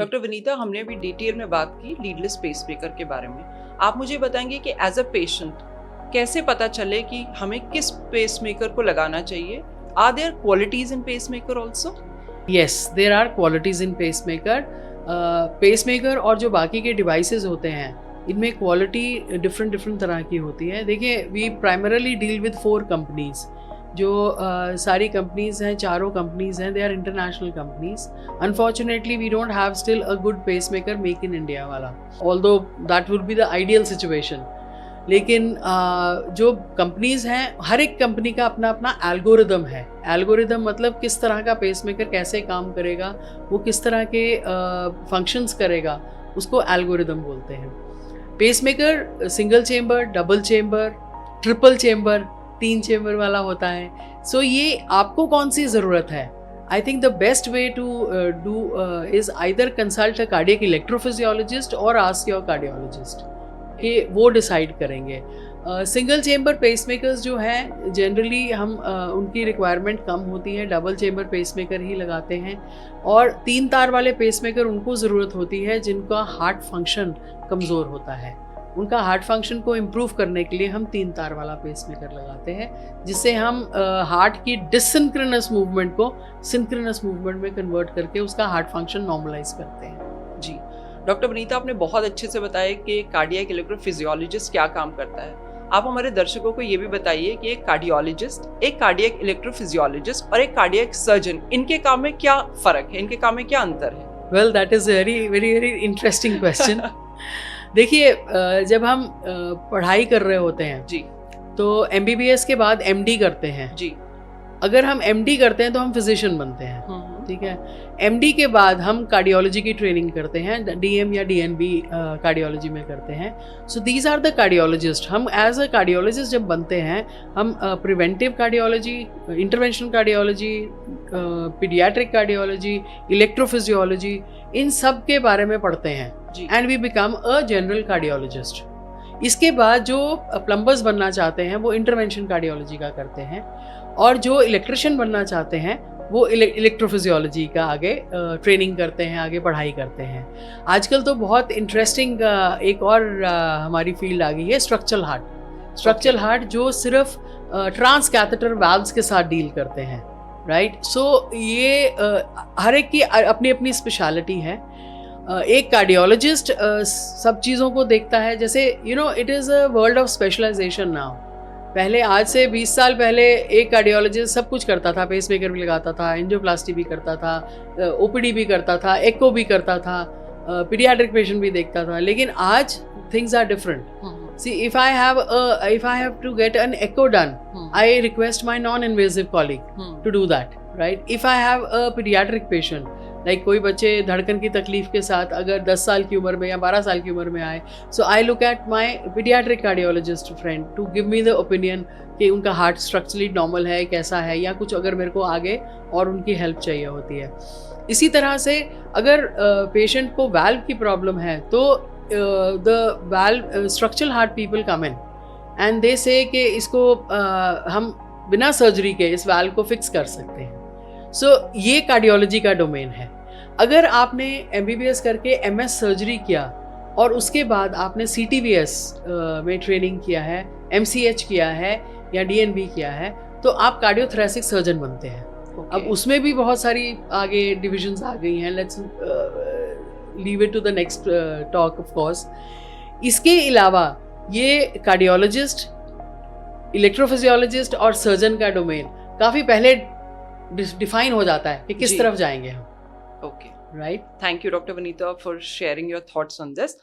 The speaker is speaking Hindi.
डॉक्टर विनीता, हमने अभी डिटेल में बात की लीडलेस पेसमेकर के बारे में। आप मुझे बताएंगे कि एज अ पेशेंट कैसे पता चले कि हमें किस पेसमेकर को लगाना चाहिए? Are there qualities in pacemaker also? Yes, there are qualities in pacemaker. Pacemaker और जो बाकी के डिवाइसेस होते हैं, इनमें क्वालिटी डिफरेंट तरह की होती है। देखिए, we primarily deal with 4 companies. जो सारी कंपनीज हैं, चारों कंपनीज हैं, they are international companies. Unfortunately we don't have still a good pacemaker make in India वाला, although that would be the ideal situation. लेकिन जो कंपनीज हैं, हर एक कंपनी का अपना अपना एल्गोरिदम है। एल्गोरिदम मतलब किस तरह का पेसमेकर कैसे काम करेगा, वो किस तरह के फंक्शंस करेगा, उसको एल्गोरिदम बोलते हैं। Pacemaker single chamber, double chamber, triple chamber, 3 chamber वाला होता है। सो ये आपको कौन सी ज़रूरत है? I think the best way to do is either consult a cardiac electrophysiologist और आस्क योर कार्डियोलॉजिस्ट, कि वो डिसाइड करेंगे। सिंगल चेम्बर पेसमेकर्स जो हैं, जनरली हम उनकी रिक्वायरमेंट कम होती है, डबल चेम्बर पेसमेकर ही लगाते हैं। और 3 तार वाले पेसमेकर उनको ज़रूरत होती है जिनका हार्ट फंक्शन कमज़ोर होता है। उनका हार्ट फंक्शन को इम्प्रूव करने के लिए हम 3 तार वाला पेसमेकर लगाते हैं, जिससे हम हार्ट की डिसिंक्रोनस मूवमेंट को सिंक्रोनस मूवमेंट में कन्वर्ट करके उसका हार्ट फंक्शन नॉर्मलाइज करते हैं। जी डॉक्टर विनीता, आपने बहुत अच्छे से बताया कि कार्डियक इलेक्ट्रोफिजियोलॉजिस्ट क्या काम करता है। आप हमारे दर्शकों को ये भी बताइए कि एक कार्डियोलॉजिस्ट, एक कार्डियक इलेक्ट्रोफिजियोलॉजिस्ट और एक कार्डियक सर्जन, इनके काम में क्या फ़र्क है, इनके काम में क्या अंतर है? Well, that is very interesting question. देखिए, जब हम पढ़ाई कर रहे होते हैं जी, तो MBBS के बाद MD करते हैं जी। अगर हम MD करते हैं तो हम फिजिशियन बनते हैं, ठीक है। MD के बाद हम कार्डियोलॉजी की ट्रेनिंग करते हैं, DM या DNB कार्डियोलॉजी में करते हैं। So these are the cardiologist. हम एज अ कार्डियोलॉजिस्ट जब बनते हैं, हम preventive cardiology, interventional cardiology, paediatric cardiology, electrophysiology, इन सब के बारे में पढ़ते हैं, and we become a general cardiologist. इसके बाद जो प्लम्बर्स बनना चाहते हैं वो इंटरवेंशन कार्डियोलॉजी का करते हैं, और जो इलेक्ट्रिशियन बनना चाहते हैं वो इलेक्ट्रोफिजियोलॉजी का आगे ट्रेनिंग करते हैं, आगे पढ़ाई करते हैं। आजकल तो बहुत इंटरेस्टिंग एक और हमारी फील्ड आ गई है, स्ट्रक्चरल हार्ट। स्ट्रक्चरल हार्ट जो सिर्फ ट्रांस कैथेटर वाल्व्स के साथ डील करते हैं, राइट। सो ये हर एक की अपनी अपनी स्पेशलिटी है। एक कार्डियोलॉजिस्ट सब चीज़ों को देखता है, जैसे it is a world of specialisation now. पहले, आज से 20 साल पहले, एक कार्डियोलॉजिस्ट सब कुछ करता था, पेसमेकर भी लगाता था, एंजियोप्लास्टी भी करता था, OPD भी करता था, एको भी करता था, पीडियाट्रिक पेशेंट भी देखता था। लेकिन आज things are different. See, if I have to get an echo done, I request my non-invasive colleague to do that, right? If I have a pediatric patient, like कोई बच्चे धड़कन की तकलीफ के साथ अगर 10 साल की उम्र में या 12 साल की उम्र में आए, so I look at my paediatric cardiologist friend to give me the opinion कि उनका हार्ट स्ट्रक्चरली नॉर्मल है, कैसा है, या कुछ अगर मेरे को आगे और उनकी हेल्प चाहिए होती है। इसी तरह से अगर पेशेंट को वाल्व की प्रॉब्लम है तो the valve structural heart people come in and they से कि इसको हम बिना सर्जरी के इस वाल्व को फिक्स कर सकते हैं। सो ये कार्डियोलॉजी का डोमेन है। अगर आपने MBBS करके MS सर्जरी किया और उसके बाद आपने CTVS में ट्रेनिंग किया है, MCH किया है या DNB किया है, तो आप कार्डियोथोरैसिक सर्जन बनते हैं। अब उसमें भी बहुत सारी आगे डिविजन्स आ गई हैं। Let's leave it to the next talk of course. इसके अलावा ये कार्डियोलॉजिस्ट, इलेक्ट्रोफिजियोलॉजिस्ट और सर्जन का डोमेन काफ़ी पहले डिफाइन हो जाता है कि किस तरफ जाएंगे हम। Okay, right. Thank you doctor Vinita for sharing your thoughts on this.